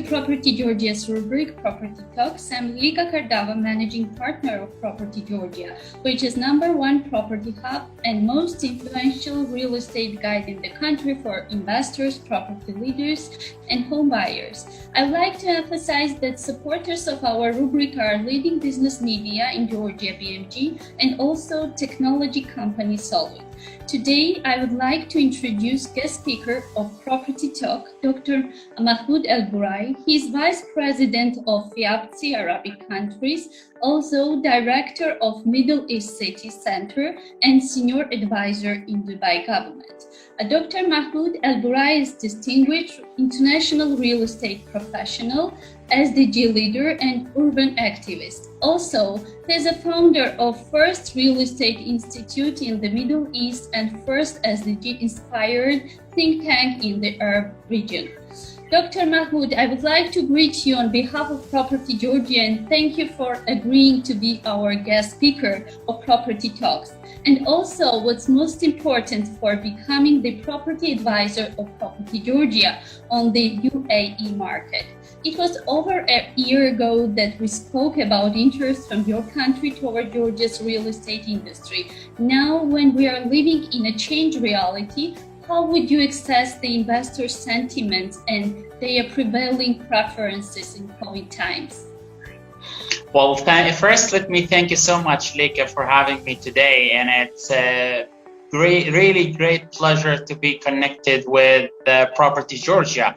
Property Georgia's rubric Property Talks. I'm Lika Kardava, Managing Partner of Property Georgia, which is #1 property hub and most influential real estate guide in the country for investors, property leaders, and home buyers. I'd like to emphasize that supporters of our rubric are leading business media in Georgia, BMG, and also technology company Solvit. Today, I would like to introduce guest speaker of Property Talk, Dr. Mahmoud Elburai. He is Vice President of FIABCI Arabic countries, also Director of Middle East City Center and Senior Advisor in Dubai government. Dr. Mahmoud Elburai is distinguished international real estate professional, SDG leader and urban activist. Also, he is a founder of First Real Estate Institute in the Middle East and first SDG-inspired think tank in the Arab region. Dr. Mahmoud, I would like to greet you on behalf of Property Georgia and thank you for agreeing to be our guest speaker of Property Talks. And also, what's most important for becoming the property advisor of Property Georgia on the UAE market. It was over a year ago that we spoke about interest from your country toward Georgia's real estate industry. Now, when we are living in a changed reality, how would you assess the investor sentiments and their prevailing preferences in COVID times? Well, first, let me thank you so much, Lika, for having me today. And it's a really great pleasure to be connected with Property Georgia.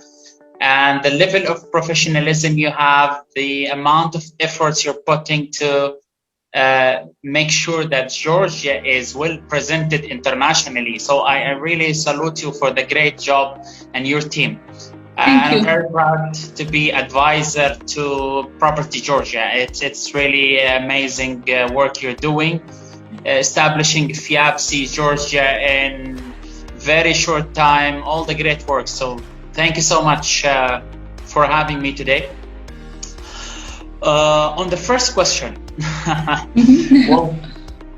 And the level of professionalism you have, the amount of efforts you're putting to make sure that Georgia is well presented internationally. So I really salute you for the great job and your team. I'm very proud to be advisor to Property Georgia. It's really amazing work you're doing, establishing FIABCI Georgia in very short time, all the great work. So thank you so much for having me today. On the first question, well,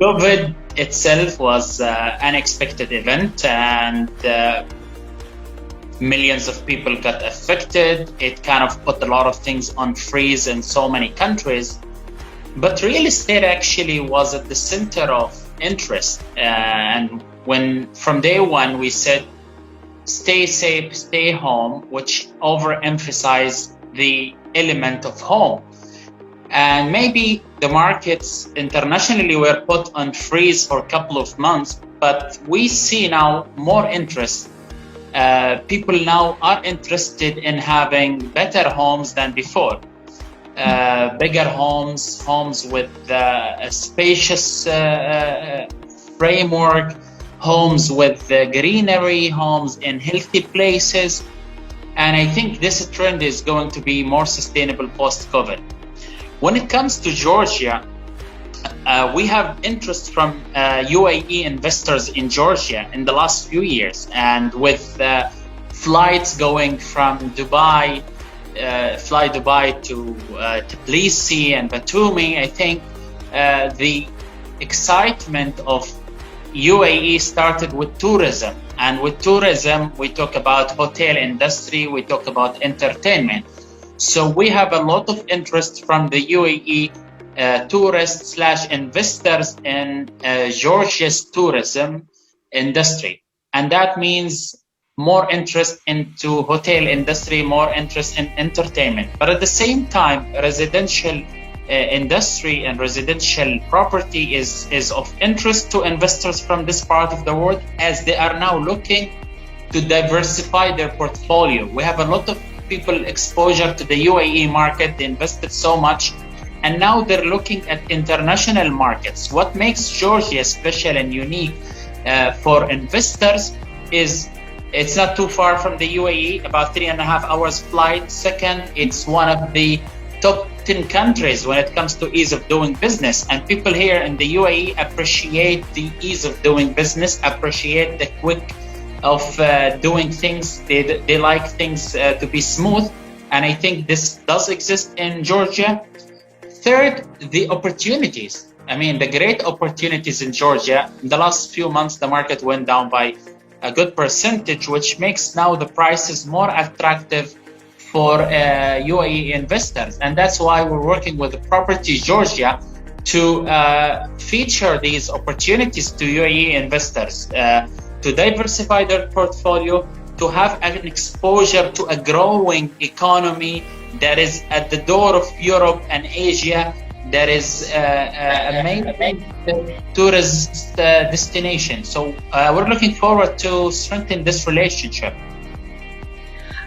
COVID itself was an unexpected event and millions of people got affected. It kind of put a lot of things on freeze in so many countries. But real estate actually was at the center of interest. And when from day one we said, stay safe, stay home, which overemphasized the element of home. And maybe the markets internationally were put on freeze for a couple of months, but we see now more interest. People now are interested in having better homes than before. Bigger homes with a spacious framework, homes with greenery, homes in healthy places. And I think this trend is going to be more sustainable post-COVID. When it comes to Georgia, we have interest from UAE investors in Georgia in the last few years. And with flights going from Dubai, Fly Dubai to Tbilisi and Batumi, I think the excitement of UAE started with tourism. And with tourism, we talk about hotel industry, we talk about entertainment. So we have a lot of interest from the UAE tourists / investors in Georgia's tourism industry. And that means more interest into hotel industry, more interest in entertainment. But at the same time, residential industry and residential property is of interest to investors from this part of the world, as they are now looking to diversify their portfolio. We have a lot of people exposure to the UAE market. They invested so much, and now they're looking at international markets. What makes Georgia special and unique for investors is it's not too far from the UAE, about 3.5 hours flight. Second, it's one of the top 10 countries when it comes to ease of doing business. And people here in the UAE appreciate the ease of doing business, appreciate the quick of doing things. They like things to be smooth. And I think this does exist in Georgia. Third, the opportunities. I mean, the great opportunities in Georgia. In the last few months, the market went down by a good percentage, which makes now the prices more attractive for UAE investors. And that's why we're working with Property Georgia to feature these opportunities to UAE investors, to diversify their portfolio, to have an exposure to a growing economy that is at the door of Europe and Asia, that is a main tourist destination. So we're looking forward to strengthen this relationship.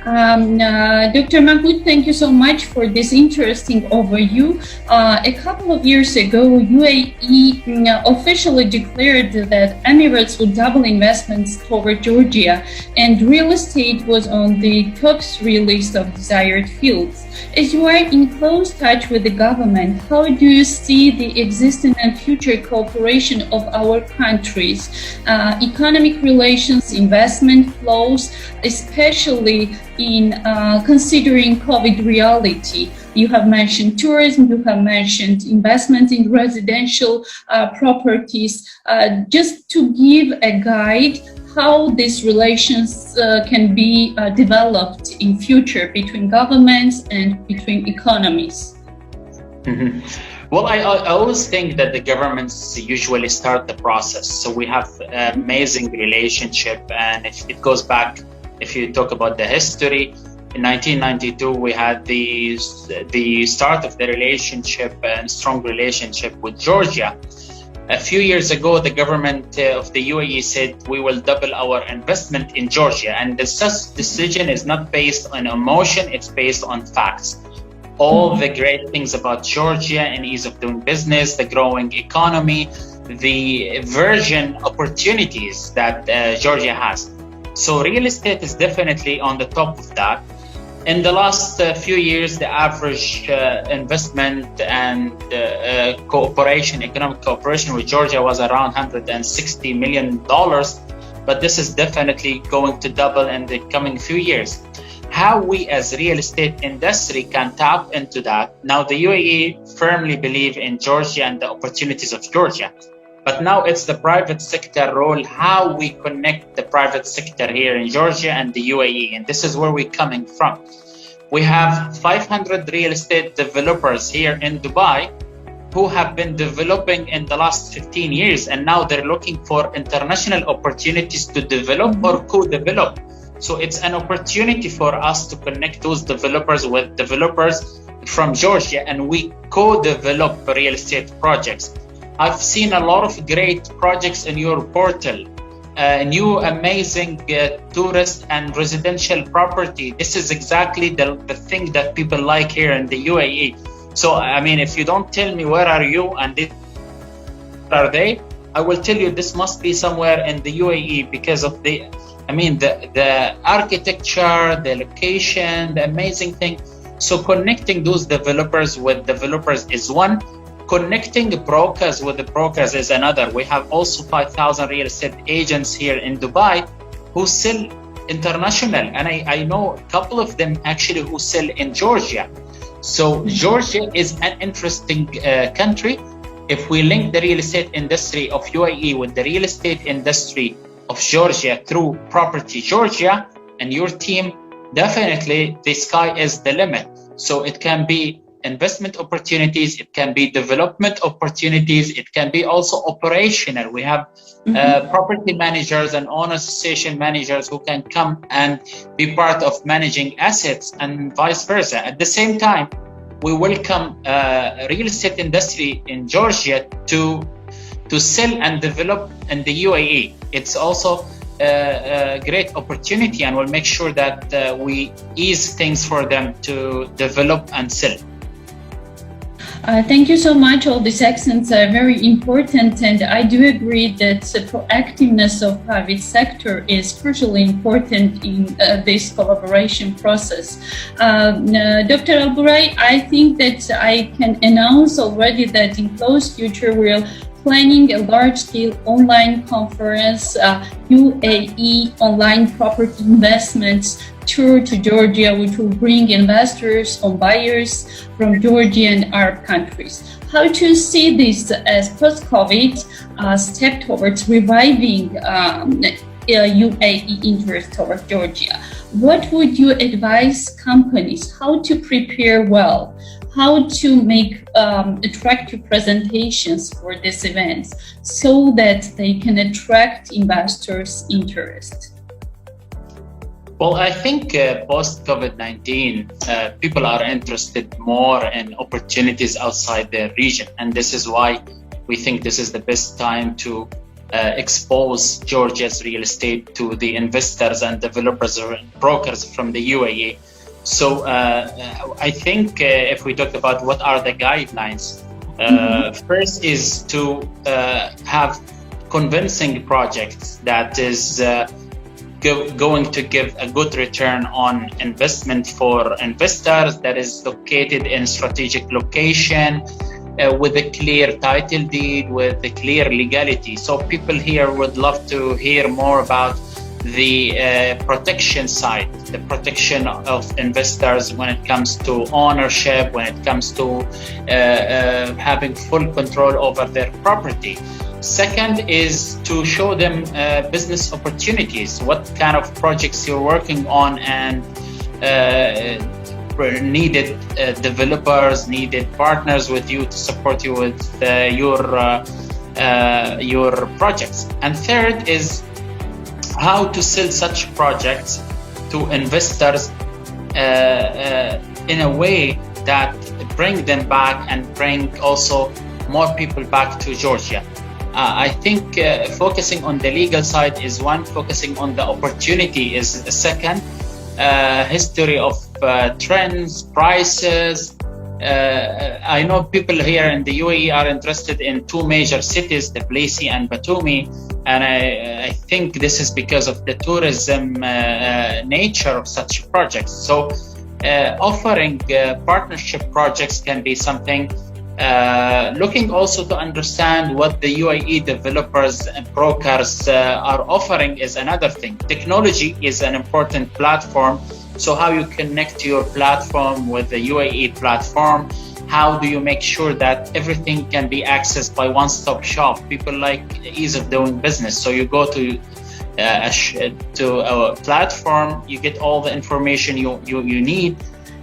Dr. Mahmoud, thank you so much for this interesting overview. A couple of years ago, UAE officially declared that Emirates would double investments toward Georgia, and real estate was on the top 3 list of desired fields. As you are in close touch with the government, how do you see the existing and future cooperation of our countries, economic relations, investment flows, especially in considering COVID reality? You have mentioned tourism, you have mentioned investment in residential properties. Just to give a guide, how these relations can be developed in future between governments and between economies. Mm-hmm. Well, I always think that the governments usually start the process. So we have an amazing relationship, and if it goes back, if you talk about the history, in 1992 we had the start of the relationship and strong relationship with Georgia. A few years ago, the government of the UAE said we will double our investment in Georgia, and this decision is not based on emotion, it's based on facts. All the great things about Georgia and ease of doing business, the growing economy, the virgin opportunities that Georgia has. So real estate is definitely on the top of that. In the last few years, the average investment and economic cooperation with Georgia was around $160 million, but this is definitely going to double in the coming few years. How we as real estate industry can tap into that? Now the UAE firmly believe in Georgia and the opportunities of Georgia, but now it's the private sector role, how we connect the private sector here in Georgia and the UAE, and this is where we're coming from. We have 500 real estate developers here in Dubai who have been developing in the last 15 years, and now they're looking for international opportunities to develop or co-develop. So it's an opportunity for us to connect those developers with developers from Georgia, and we co-develop real estate projects. I've seen a lot of great projects in your portal, new amazing tourist and residential property. This is exactly the thing that people like here in the UAE. So, I mean, if you don't tell me where are you and where are they, I will tell you this must be somewhere in the UAE because of the architecture, the location, the amazing thing. So connecting those developers with developers is one. Connecting brokers with the brokers is another. We have also 5,000 real estate agents here in Dubai who sell international, and I know a couple of them actually who sell in Georgia. So Georgia is an interesting country. If we link the real estate industry of UAE with the real estate industry of Georgia through Property Georgia and your team, definitely the sky is the limit. So it can be investment opportunities, it can be development opportunities, it can be also operational. We have property managers and owner association managers who can come and be part of managing assets and vice versa. At the same time, we welcome real estate industry in Georgia to sell and develop in the UAE. It's also a great opportunity, and we'll make sure that we ease things for them to develop and sell. Thank you so much. All these accents are very important, and I do agree that the proactiveness of private sector is crucially important in this collaboration process. Dr. Elburai, I think that I can announce already that in close future we're planning a large-scale online conference, UAE online property investments tour to Georgia, which will bring investors, home buyers from Georgia and Arab countries. How to see this as post-COVID step towards reviving UAE interest towards Georgia? what would you advise companies how to prepare well, how to make attractive presentations for these events so that they can attract investors' interest? Well, I think post-COVID-19, people are interested more in opportunities outside their region. And this is why we think this is the best time to expose Georgia's real estate to the investors and developers or brokers from the UAE. So I think if we talk about what are the guidelines, first is to have convincing projects that is going to give a good return on investment for investors, that is located in strategic location, with a clear title deed, with a clear legality. So people here would love to hear more about the protection side, the protection of investors when it comes to ownership, when it comes to having full control over their property. Second is to show them business opportunities, what kind of projects you're working on, and needed developers, needed partners with you to support you with your projects. And third is how to sell such projects to investors in a way that bring them back and bring also more people back to Georgia. I think focusing on the legal side is one, focusing on the opportunity is a second, history of trends, prices. I know people here in the UAE are interested in two major cities, Tbilisi and Batumi, and I think this is because of the tourism nature of such projects. So offering partnership projects can be something. Looking also to understand what the UAE developers and brokers are offering is another thing. Technology is an important platform. So how you connect your platform with the UAE platform, how do you make sure that everything can be accessed by one-stop shop? People like ease of doing business. So you go to a platform, you get all the information you need.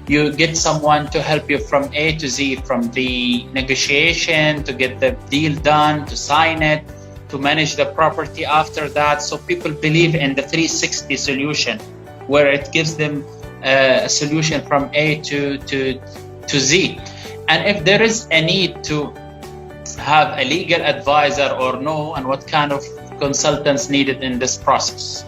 You get someone to help you from A to Z, from the negotiation, to get the deal done, to sign it, to manage the property after that. So people believe in the 360 solution, where it gives them a solution from A to Z. And if there is a need to have a legal advisor or no, and what kind of consultants needed in this process.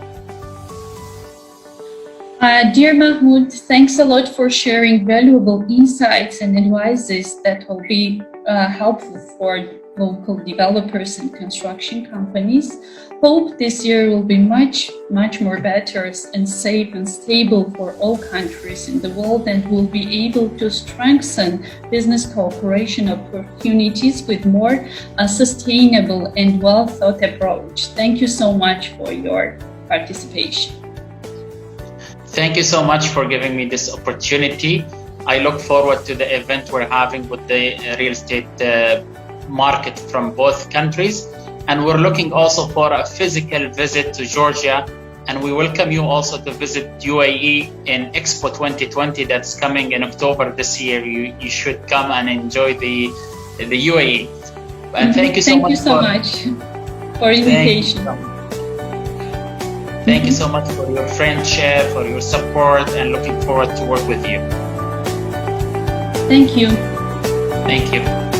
Dear Mahmoud, thanks a lot for sharing valuable insights and advices that will be helpful for local developers and construction companies. Hope this year will be much more better and safe and stable for all countries in the world, and will be able to strengthen business cooperation opportunities with more sustainable and well-thought approach. Thank you so much for your participation. Thank you so much for giving me this opportunity. I look forward to the event we're having with the real estate market from both countries. And we're looking also for a physical visit to Georgia. And we welcome you also to visit UAE in Expo 2020 that's coming in October this year. You should come and enjoy the UAE. And thank you so much for invitation. Thank you so much for your friendship, for your support, and looking forward to work with you. Thank you. Thank you.